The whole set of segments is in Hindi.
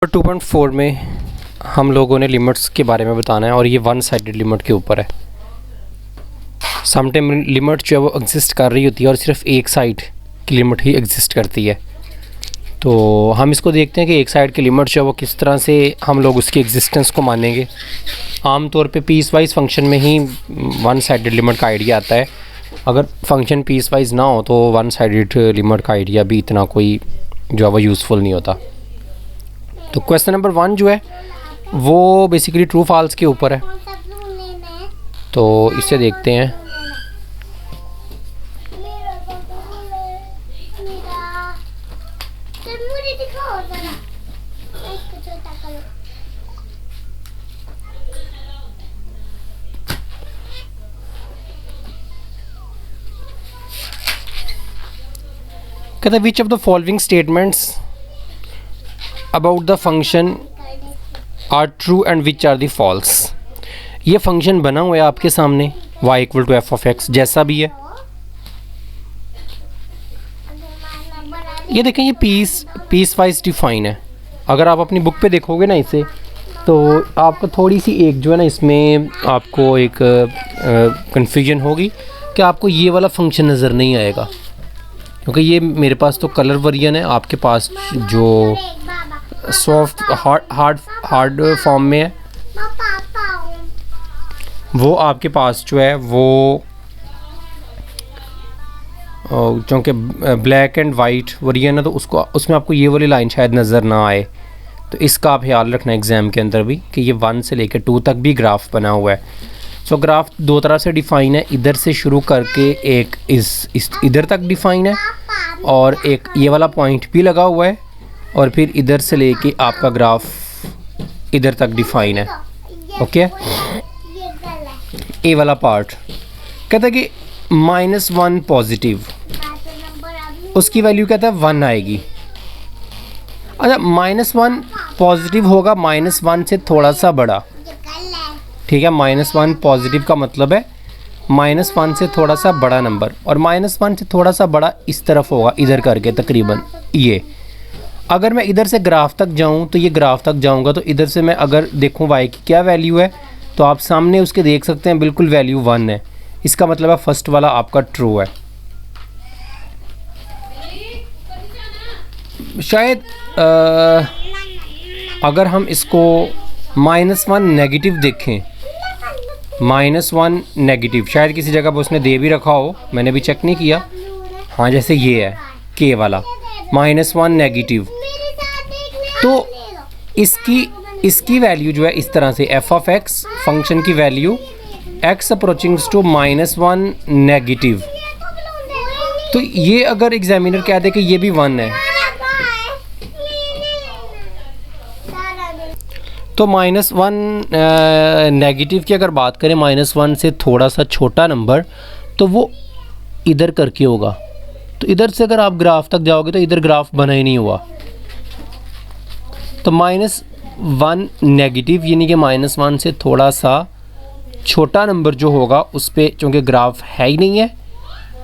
2.4 में हम लोगों ने लिमिट्स के बारे में बताना है और ये वन साइडेड लिमिट के ऊपर है। समटाइम लिमिट जो है वो एग्जिस्ट कर रही होती है और सिर्फ एक साइड की लिमिट ही एग्जिस्ट करती है। तो हम इसको देखते हैं कि एक साइड की लिमिट जो है वो किस तरह से हम लोग उसकी एग्जिस्टेंस को मानेंगे। आमतौर पे पीस वाइज फंक्शन में ही वन साइडेड लिमिट का आइडिया आता है। अगर फंक्शन पीस वाइज ना हो तो वन साइडेड लिमिट का आइडिया भी इतना कोई जो है वो यूज़फुल नहीं होता। तो क्वेश्चन नंबर 1 जो है वो बेसिकली ट्रू फॉल्स के ऊपर है। तो इसे देखते हैं। कहते हैं which of the following statements about the function are true and which are the false. ये फंक्शन बना हुआ है आपके सामने y equal to F of X जैसा भी है। ये देखें ये पीस वाइज डिफाइन है। अगर आप अपनी बुक पे देखोगे ना इसे तो आपको थोड़ी सी एक जो है ना इसमें आपको एक कन्फ्यूजन होगी कि आपको ये वाला फंक्शन नज़र नहीं आएगा क्योंकि ये मेरे पास तो कलर वेरिएंट है, आपके पास जो सॉफ्ट हार्ड फॉर्म में है वो आपके पास जो है वो क्योंकि ब्लैक एंड वाइट वेरिएंट है तो उसमें आपको ये वाली लाइन शायद नज़र ना आए। तो इसका आप ख्याल रखना एग्ज़ाम के अंदर भी कि ये 1 से लेकर 2 तक भी ग्राफ बना हुआ है। सो ग्राफ दो तरह से डिफ़ाइन है, इधर से शुरू करके एक इस इधर तक डिफ़ाइन है और एक ये वाला पॉइंट भी लगा हुआ है और फिर इधर से लेके आपका ग्राफ इधर तक डिफ़ाइन है। ओके, ए वाला पार्ट कहता है कि -1 पॉजिटिव, उसकी वैल्यू कहता है 1 आएगी। अच्छा -1 पॉजिटिव होगा -1 से थोड़ा सा बड़ा, ठीक है। -1 पॉजिटिव का मतलब है -1 से थोड़ा सा बड़ा नंबर और -1 से थोड़ा सा बड़ा इस तरफ होगा इधर करके तकरीबन ये। अगर मैं इधर से ग्राफ तक जाऊं तो ये ग्राफ तक जाऊंगा तो इधर से मैं अगर देखूं y की क्या वैल्यू है तो आप सामने उसके देख सकते हैं बिल्कुल वैल्यू 1 है। इसका मतलब है फर्स्ट वाला आपका ट्रू है। शायद अगर हम इसको -1 नेगेटिव देखें, -1 नेगेटिव शायद किसी जगह पर उसने दे भी रखा हो, मैंने भी चेक नहीं किया। हाँ जैसे ये है के वाला -1 नेगेटिव, तो इसकी वैल्यू जो है इस तरह से एफ ऑफ एक्स फंक्शन की value x approachings to -1 negative. तो ये अगर एग्जामिनर कह दे कि ये भी 1 है तो -1 नेगेटिव की अगर बात करें -1 से थोड़ा सा छोटा नंबर तो वो इधर करके होगा। तो इधर से अगर आप ग्राफ तक जाओगे तो इधर ग्राफ बना ही नहीं हुआ। तो -1 नेगेटिव यानी कि -1 से थोड़ा सा छोटा नंबर जो होगा उस पर चूँकि ग्राफ है ही नहीं है,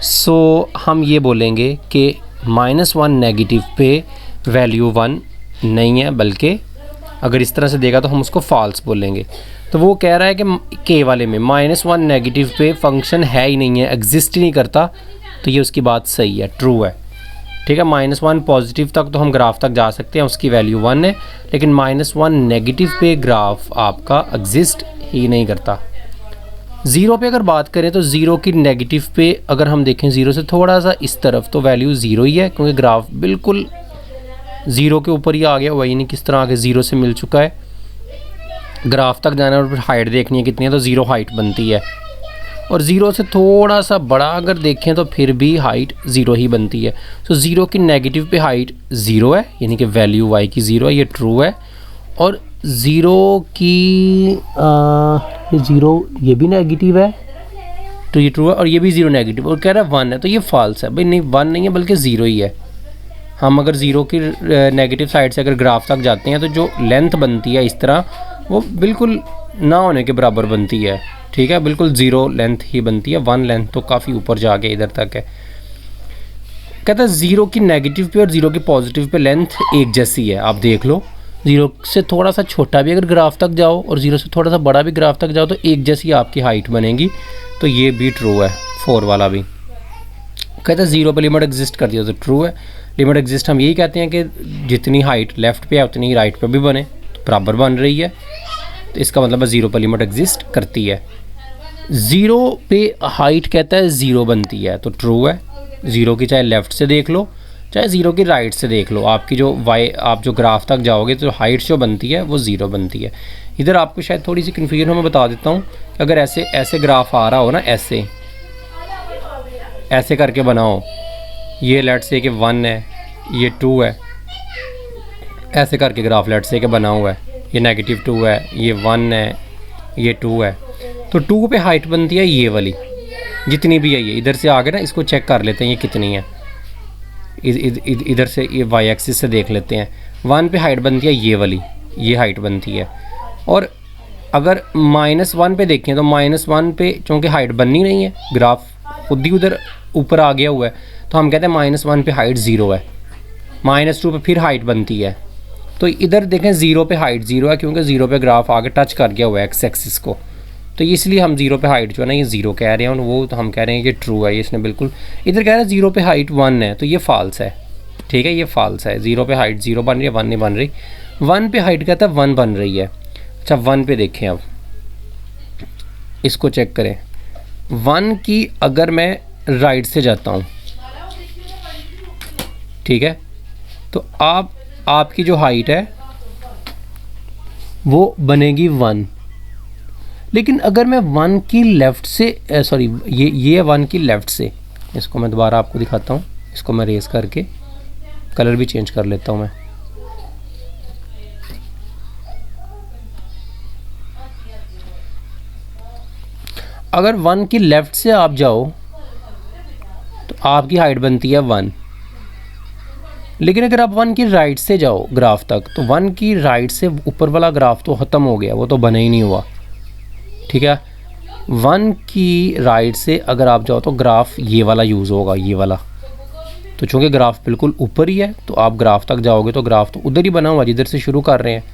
सो हम ये बोलेंगे कि -1 नेगेटिव पे वैल्यू 1 नहीं है, बल्कि अगर इस तरह से देगा तो हम उसको फॉल्स बोलेंगे। तो वो कह रहा है कि के वाले में -1 नेगेटिव पे फंक्शन है ही नहीं है, एग्जिस्ट ही नहीं करता, तो ये उसकी बात सही है, ट्रू है। ठीक है, -1 पॉजिटिव तक तो हम ग्राफ तक जा सकते हैं, उसकी वैल्यू 1 है, लेकिन -1 नेगेटिव पे ग्राफ आपका एग्जिस्ट ही नहीं करता। 0 पे अगर बात करें तो 0 की नेगेटिव पे अगर हम देखें 0 से थोड़ा सा इस तरफ तो वैल्यू 0 ही है क्योंकि ग्राफ बिल्कुल 0 के ऊपर ही आ गया। वही नहीं किस तरह आगे 0 से मिल चुका है। ग्राफ तक जाना और फिर हाइट देखनी है कितनी है तो 0 हाइट बनती है और 0 से थोड़ा सा बड़ा अगर देखें तो फिर भी हाइट 0 ही बनती है। तो 0 की नेगेटिव पे हाइट 0 है यानी कि वैल्यू y की 0 है, ये ट्रू है। और 0 की 0 ये भी नेगेटिव है तो ये ट्रू है और ये भी 0 नेगेटिव और कह रहा है 1 है तो ये फॉल्स है। भाई नहीं 1 नहीं है बल्कि 0 ही है। हम अगर 0 की नेगेटिव साइड से अगर ग्राफ तक जाते हैं तो जो लेंथ बनती है इस तरह वो बिल्कुल ना होने के बराबर बनती है। ठीक है, बिल्कुल 0 लेंथ ही बनती है, 1 लेंथ तो काफ़ी ऊपर जाके इधर तक है। कहता है 0 की नेगेटिव पे और 0 की पॉजिटिव पे लेंथ एक जैसी है। आप देख लो ज़ीरो से थोड़ा सा छोटा भी अगर ग्राफ तक जाओ और ज़ीरो से थोड़ा सा बड़ा भी ग्राफ तक जाओ तो एक जैसी आपकी हाइट बनेगी। तो ये भी ट्रू है, 4 वाला भी। कहते हैं ज़ीरो पे लिमिट एग्जिस्ट करती है, तो ट्रू है। लिमिट एग्जिस्ट हम यही कहते हैं कि जितनी हाइट लेफ़्ट पे है उतनी ही राइट पे भी बने, तो बराबर बन रही है, तो इसका मतलब है ज़ीरो पे लिमिट एग्जिस्ट करती है। ज़ीरो पे हाइट कहता है ज़ीरो बनती है, तो ट्रू है। ज़ीरो की चाहे लेफ़्ट से देख लो चाहे ज़ीरो की राइट से देख लो, आपकी जो आप जो ग्राफ तक जाओगे तो हाइट जो बनती है वो ज़ीरो बनती है। इधर आपको शायद थोड़ी सी कन्फ्यूजन हो, मैं बता देता हूँ। अगर ऐसे ऐसे ग्राफ आ रहा हो ना, ऐसे करके बनाओ, ये लेट से कि 1 है, ये 2 है, ऐसे करके ग्राफ लेट से कि बना हुआ है, ये -2 है, ये 1 है, ये 2 है, तो 2 पे हाइट बनती है ये वाली, जितनी भी है। ये इधर से आगे ना इसको चेक कर लेते हैं ये कितनी है, इधर से ये वाई एक्सिस से देख लेते हैं। 1 पे हाइट बनती है ये वाली, ये हाइट बनती है। और अगर -1 पे देखें तो -1 पे चूँकि हाइट बननी नहीं है, ग्राफ खुद ही उधर ऊपर आ गया हुआ है, तो हम कहते हैं -1 पे हाइट 0 है। -2 पे फिर हाइट बनती है, तो इधर देखें 0 पे हाइट 0 है, क्योंकि 0 पे ग्राफ आगे टच कर गया हुआ है एक्स एक्सिस को, तो इसलिए हम 0 पे हाइट जो है ना ये 0 कह रहे हैं, और वो तो हम कह रहे हैं कि ट्रू है। ये इसने बिल्कुल इधर कह रहा है 0 पे हाइट 1 है, तो ये फॉल्स है। ठीक है, ये फॉल्स है। 0 पे हाइट 0 बन रही है, 1 नहीं बन रही। 1 पे हाइट कहता है 1 बन रही है। अच्छा, 1 पे देखें, अब इसको चेक करें। 1 की अगर मैं राइट से जाता हूँ, ठीक है, तो आपकी जो हाइट है वो बनेगी 1। लेकिन अगर मैं 1 की लेफ़्ट से सॉरी ये 1 की लेफ़्ट से, इसको मैं दोबारा आपको दिखाता हूँ, इसको मैं रेस करके कलर भी चेंज कर लेता हूँ मैं। अगर 1 की लेफ़्ट से आप जाओ तो आपकी हाइट बनती है 1। लेकिन अगर आप 1 की राइट से जाओ ग्राफ तक, तो 1 की राइट से ऊपर वाला ग्राफ तो ख़त्म हो गया, वो तो बना ही नहीं हुआ। ठीक है, 1 की राइट से अगर आप जाओ तो ग्राफ ये वाला यूज़ होगा, ये वाला। तो चूँकि ग्राफ बिल्कुल ऊपर ही है, तो आप ग्राफ तक जाओगे तो ग्राफ तो उधर ही बना हुआ जिधर से शुरू कर रहे हैं।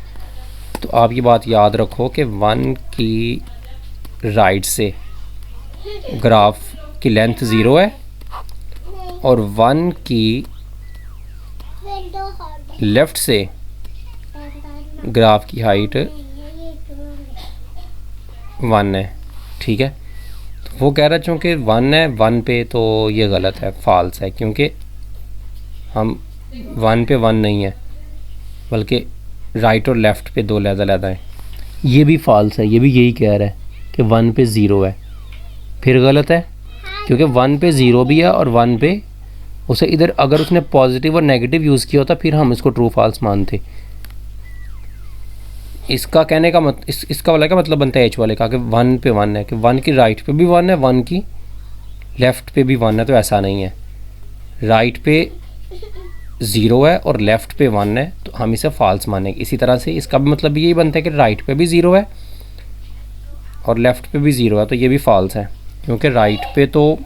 तो आप ये बात याद रखो कि 1 की राइट से ग्राफ की लेंथ 0 है, और 1 की लेफ़्ट से ग्राफ की हाइट 1 है। ठीक है, तो वो कह रहा चूँकि 1 है 1 पे, तो ये गलत है, फॉल्स है, क्योंकि हम 1 पे 1 नहीं है, बल्कि राइट और लेफ़्ट पे 2 अलग-अलग हैं। ये भी फॉल्स है, ये भी यही कह रहा है कि 1 पे 0 है, फिर गलत है, क्योंकि 1 पे 0 भी है और 1 पे उसे इधर अगर उसने पॉजिटिव और नेगेटिव यूज़ किया होता फिर हम इसको ट्रू फॉल्स मानते। इसका कहने का इसका वाला क्या मतलब बनता है, H वाले का, कि 1 पे 1 है, कि 1 की राइट पे भी 1 है, 1 की लेफ़्ट पे भी 1 है। तो ऐसा नहीं है, राइट पे 0 है और लेफ़्ट पे 1 है, तो हम इसे फॉल्स मानेंगे। इसी तरह से इसका भी मतलब यही बनता है कि राइट पे भी 0 है और लेफ़्ट पे भी 0 है, तो ये भी फॉल्स है, क्योंकि राइट पे तो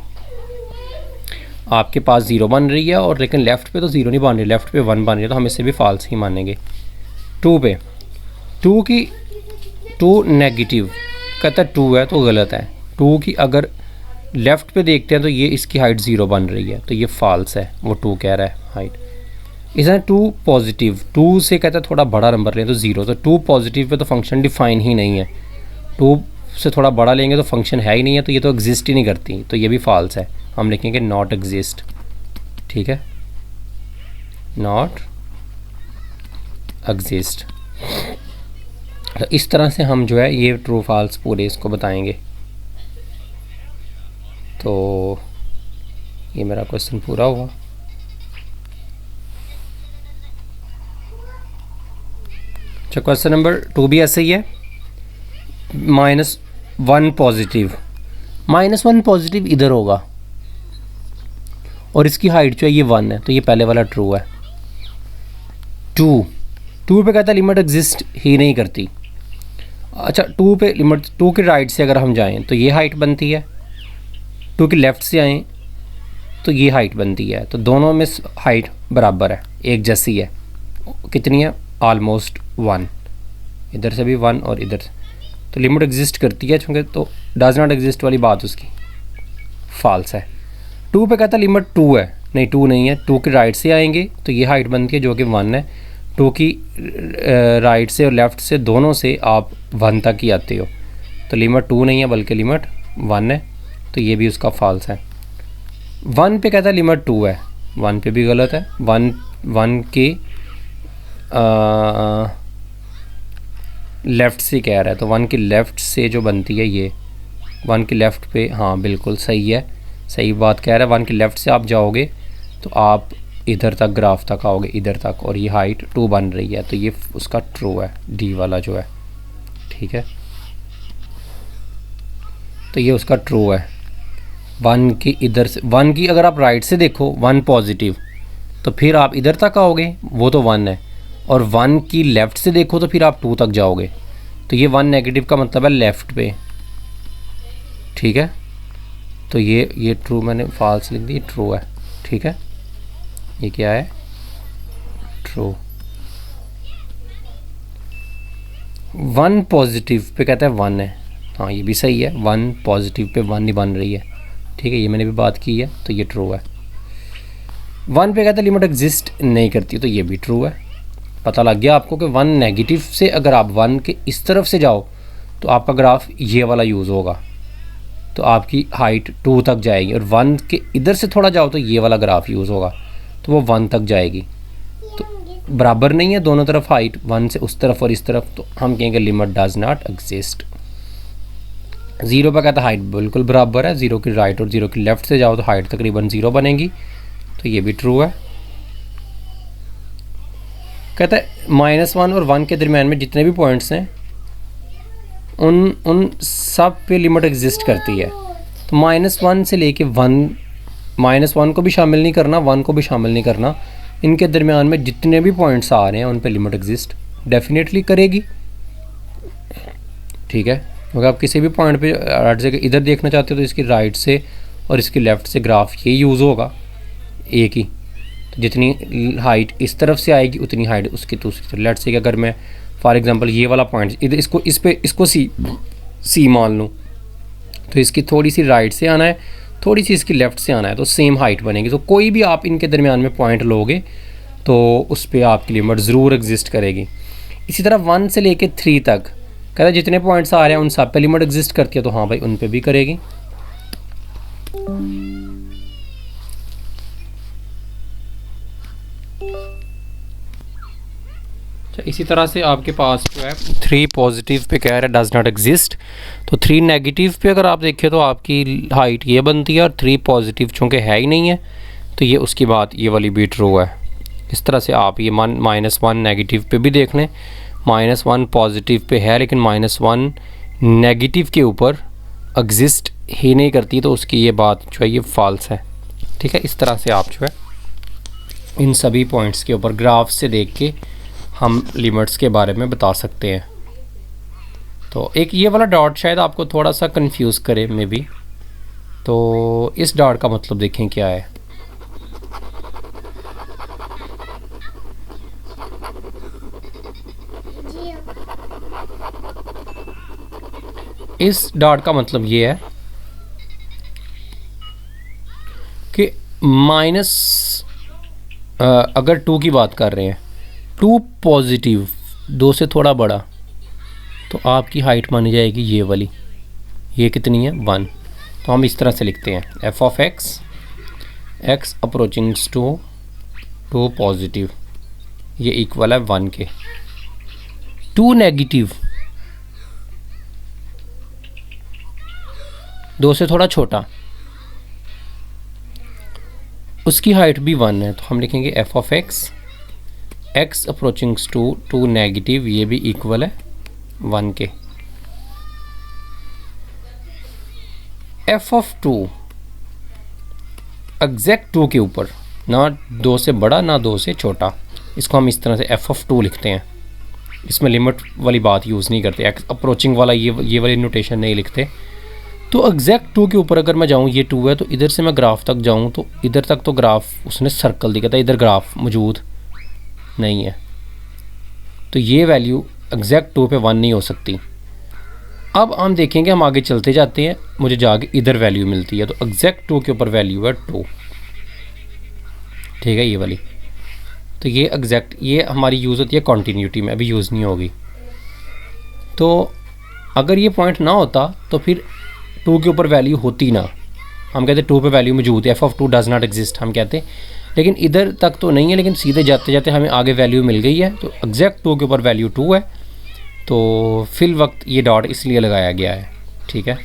आपके पास 0 बन रही है, और लेकिन लेफ़्ट पे तो 0 नहीं बन रही, लेफ़्ट पे 1 बन रही है, तो हम इसे भी फॉल्स ही मानेंगे। 2 पे 2 नेगेटिव कहता है 2 है, तो गलत है। 2 की अगर लेफ़्ट पे देखते हैं तो ये इसकी हाइट 0 बन रही है, तो ये फॉल्स है, वो 2 कह रहा है हाइट। इसमें 2 पॉजिटिव, 2 से कहता है थोड़ा बड़ा नंबर लें तो 0, तो 2 पॉजिटिव पे तो फंक्शन डिफाइन ही नहीं है। 2 से थोड़ा बड़ा लेंगे तो फंक्शन है ही नहीं है, तो ये तो एग्जिस्ट ही नहीं करती, तो ये भी फॉल्स है। हम लिखेंगे नॉट एग्जिस्ट। ठीक है, नॉट एग्जिस्ट। तो इस तरह से हम जो है ये ट्रू फॉल्स पूरे इसको बताएंगे। तो ये मेरा क्वेश्चन पूरा हुआ। अच्छा, क्वेश्चन नंबर 2 भी ऐसे ही है। -1 पॉजिटिव, -1 पॉजिटिव इधर होगा और इसकी हाइट जो है ये 1 है, तो ये पहले वाला ट्रू है। 2 पे कहता है लिमिट एग्जिस्ट ही नहीं करती। अच्छा, 2 पे लिमिट, 2 के राइट से अगर हम जाएं तो ये हाइट बनती है, 2 के लेफ़्ट से आएँ तो ये हाइट बनती है, तो दोनों में हाइट बराबर है, एक जैसी है। कितनी है? ऑलमोस्ट 1, इधर से भी 1 और इधर से, तो लिमिट एग्जिस्ट करती है क्योंकि, तो डज नॉट एग्जिस्ट वाली बात उसकी फॉल्स है। 2 पे कहता है लिमिट 2 है, नहीं 2 नहीं है, 2 के राइट से आएंगे तो ये हाइट बनती है जो कि 1 है। 2 की राइट से और लेफ़्ट से दोनों से आप 1 तक ही आते हो, तो लिमिट 2 नहीं है बल्कि लिमिट 1 है, तो ये भी उसका फॉल्स है। 1 पे कहता है लिमिट 2 है, 1 पे भी गलत है। 1 के लेफ़्ट से कह रहा है, तो 1 की लेफ़्ट से जो बनती है ये 1 की लेफ़्ट पे, हाँ बिल्कुल सही है, सही बात कह रहा है। 1 की लेफ़्ट से आप जाओगे तो आप इधर तक ग्राफ तक आओगे, इधर तक, और ये हाइट 2 बन रही है, तो ये उसका ट्रू है, डी वाला जो है, ठीक है, तो ये उसका ट्रू है। 1 की इधर से, 1 की अगर आप राइट से देखो 1 पॉजिटिव, तो फिर आप इधर तक आओगे, वो तो 1 है, और 1 की लेफ़्ट से देखो तो फिर आप 2 तक जाओगे, तो ये 1 नेगेटिव का मतलब है लेफ़्ट पे, ठीक है, तो ये ट्रू, मैंने फॉल्स लिख दी, ट्रू है, ठीक है, ये क्या है, ट्रू। 1 पॉजिटिव पे कहता है 1 है, हाँ ये भी सही है, 1 पॉजिटिव पे 1 ही बन रही है, ठीक है, ये मैंने भी बात की है, तो ये ट्रू है। 1 पे कहता है लिमिट एग्जिस्ट नहीं करती, तो ये भी ट्रू है। पता लग गया आपको कि 1 नेगेटिव से अगर आप 1 के इस तरफ से जाओ तो आपका ग्राफ ये वाला यूज़ होगा, तो आपकी हाइट 2 तक जाएगी, और 1 के इधर से थोड़ा जाओ तो ये वाला ग्राफ यूज़ होगा, तो वो 1 तक जाएगी। तो बराबर नहीं है दोनों तरफ हाइट, 1 से उस तरफ और इस तरफ, तो हम कहेंगे लिमिट डज नॉट एग्जिस्ट। 0 पर कहता है हाइट बिल्कुल बराबर है, 0 की राइट और 0 की लेफ़्ट से जाओ तो हाइट तकरीबन 0 बनेगी, तो ये भी ट्रू है। कहता है -1 और 1 के दरमियान में जितने भी पॉइंट्स हैं उन सब पे लिमिट एग्जिस्ट करती है, तो -1 से लेके 1, -1 को भी शामिल नहीं करना, 1 को भी शामिल नहीं करना, इनके दरमियान में जितने भी पॉइंट्स आ रहे हैं उन पे लिमिट एग्जिस्ट डेफिनेटली करेगी, ठीक है, क्योंकि आप किसी भी पॉइंट पे राइट से इधर देखना चाहते हो तो इसकी राइट से और इसकी लेफ़्ट से ग्राफ ये यूज़ होगा एक ही, तो जितनी हाइट इस तरफ से आएगी उतनी हाइट उसकी दूसरी तरफ। लेट्स से कि अगर मैं फॉर एग्जांपल ये वाला पॉइंट इधर इसको सी मान लूँ, तो इसकी थोड़ी सी राइट से आना है, थोड़ी सी इसकी लेफ़्ट से आना है, तो सेम हाइट बनेगी। तो कोई भी आप इनके दरमियान में पॉइंट लोगे तो उस पर आपकी लिमिट ज़रूर एग्जिस्ट करेगी। इसी तरह 1 से लेके 3 तक कहता है जितने पॉइंट्स आ रहे हैं उन सब पे लिमिट एग्जिस्ट करती है, तो हाँ भाई उन पे भी करेगी। अच्छा, इसी तरह से आपके पास जो है 3 पॉजिटिव पे कह रहा है डज नॉट एग्जिस्ट, तो 3 नेगेटिव पे अगर आप देखें तो आपकी हाइट ये बनती है, और 3 पॉजिटिव चूँकि है ही नहीं है तो ये उसकी बात ये वाली भी ट्रू है। इस तरह से आप ये -1 नेगेटिव पे भी देख लें, -1 पॉजिटिव पे है लेकिन -1 नेगेटिव के ऊपर एग्जिस्ट ही नहीं करती, तो उसकी ये बात जो है ये फॉल्स है, ठीक है। इस तरह से आप जो है इन सभी पॉइंट्स के ऊपर ग्राफ से देख के हम लिमिट्स के बारे में बता सकते हैं। तो एक ये वाला डॉट शायद आपको थोड़ा सा कंफ्यूज करे मे बी, तो इस डॉट का मतलब देखें क्या है। इस डॉट का मतलब ये है कि अगर 2 की बात कर रहे हैं, 2 पॉजिटिव 2 से थोड़ा बड़ा, तो आपकी हाइट मानी जाएगी ये वाली, ये कितनी है 1, तो हम इस तरह से लिखते हैं f of x x approachings to 2 positive, ये इक्वल है 1 के। 2 नेगेटिव 2 से थोड़ा छोटा, उसकी हाइट भी 1 है, तो हम लिखेंगे f of x x approachings to 2 negative, ये भी इक्वल है 1 के। f ऑफ 2 एग्जैक्ट 2 के ऊपर, ना 2 से बड़ा ना 2 से छोटा, इसको हम इस तरह से f ऑफ 2 लिखते हैं। इसमें लिमिट वाली बात यूज़ नहीं करते, x अप्रोचिंग वाला ये वाली नोटेशन नहीं लिखते। तो एग्जैक्ट 2 के ऊपर अगर मैं जाऊँ, ये 2 है, तो इधर से मैं ग्राफ तक जाऊँ तो इधर तक तो ग्राफ उसने सर्कल दिखा था, इधर ग्राफ मौजूद नहीं है, तो ये वैल्यू एग्जैक्ट 2 पे 1 नहीं हो सकती। अब हम देखेंगे, हम आगे चलते जाते हैं, मुझे जाके इधर वैल्यू मिलती है, तो एग्जैक्ट 2 के ऊपर वैल्यू है 2, ठीक है, ये वाली। तो ये एग्जैक्ट, ये हमारी यूज़ होती है कॉन्टीन्यूटी में, अभी यूज़ नहीं होगी। तो अगर ये पॉइंट ना होता तो फिर 2 के ऊपर वैल्यू होती ना, हम कहते 2 पे वैल्यू मौजूद है, f(2) डज़ नॉट एग्जिस्ट हम कहते, लेकिन इधर तक तो नहीं है, लेकिन सीधे जाते जाते हमें आगे वैल्यू मिल गई है, तो एग्जैक्ट 2 के ऊपर वैल्यू 2 है, तो फिल वक्त ये डॉट इसलिए लगाया गया है, ठीक है।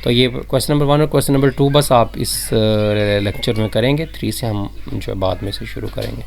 तो ये क्वेश्चन नंबर 1 और क्वेश्चन नंबर 2 बस आप इस लेक्चर में करेंगे, 3 से हम जो है बाद में से शुरू करेंगे।